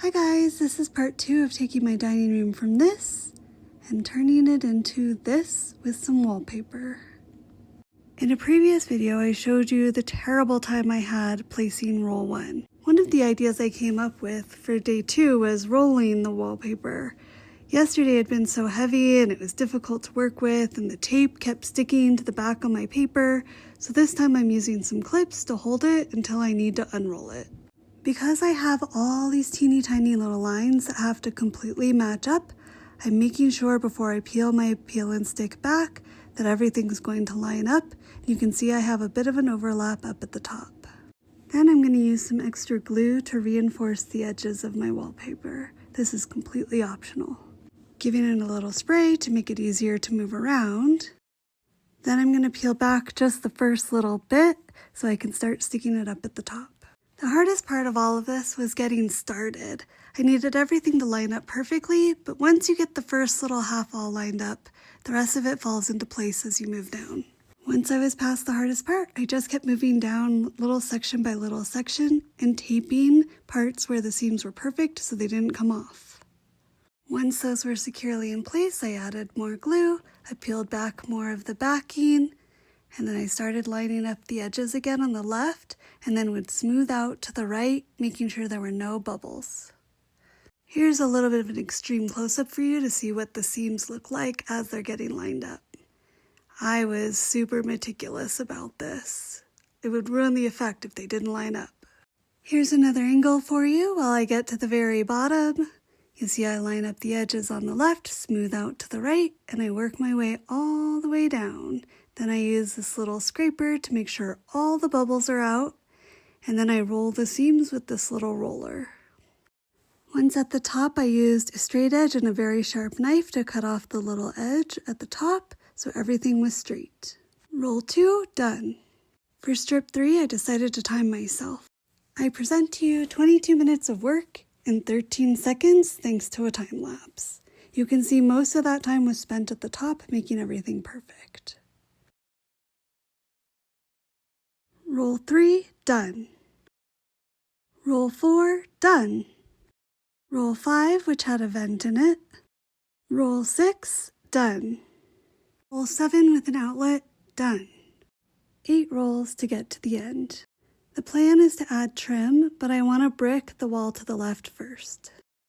Hi guys, this is part 2 of taking my dining room from this and turning it into this with some wallpaper. In a previous video, I showed you the terrible time I had placing roll 1. One of the ideas I came up with for day 2 was rolling the wallpaper. Yesterday had been so heavy and it was difficult to work with, and the tape kept sticking to the back of my paper, so this time I'm using some clips to hold it until I need to unroll it. Because I have all these teeny tiny little lines that have to completely match up, I'm making sure before I peel my peel and stick back that everything's going to line up. You can see I have a bit of an overlap up at the top. Then I'm going to use some extra glue to reinforce the edges of my wallpaper. This is completely optional. Giving it a little spray to make it easier to move around. Then I'm going to peel back just the first little bit so I can start sticking it up at the top. The hardest part of all of this was getting started. I needed everything to line up perfectly, but once you get the first little half all lined up, the rest of it falls into place as you move down. Once I was past the hardest part, I just kept moving down little section by little section and taping parts where the seams were perfect so they didn't come off. Once those were securely in place, I added more glue, I peeled back more of the backing, and then I started lining up the edges again on the left, and then would smooth out to the right, making sure there were no bubbles. Here's a little bit of an extreme close-up for you to see what the seams look like as they're getting lined up. I was super meticulous about this. It would ruin the effect if they didn't line up. Here's another angle for you while I get to the very bottom. You see I line up the edges on the left, smooth out to the right, and I work my way all the way down. Then I use this little scraper to make sure all the bubbles are out, and then I roll the seams with this little roller. Once at the top, I used a straight edge and a very sharp knife to cut off the little edge at the top so everything was straight. Roll 2, done. For strip 3, I decided to time myself. I present to you 22 minutes of work in 13 seconds thanks to a time lapse. You can see most of that time was spent at the top, making everything perfect. Roll 3, done. Roll 4, done. Roll 5, which had a vent in it. Roll 6, done. Roll 7 with an outlet, done. 8 rolls to get to the end. The plan is to add trim, but I want to brick the wall to the left first.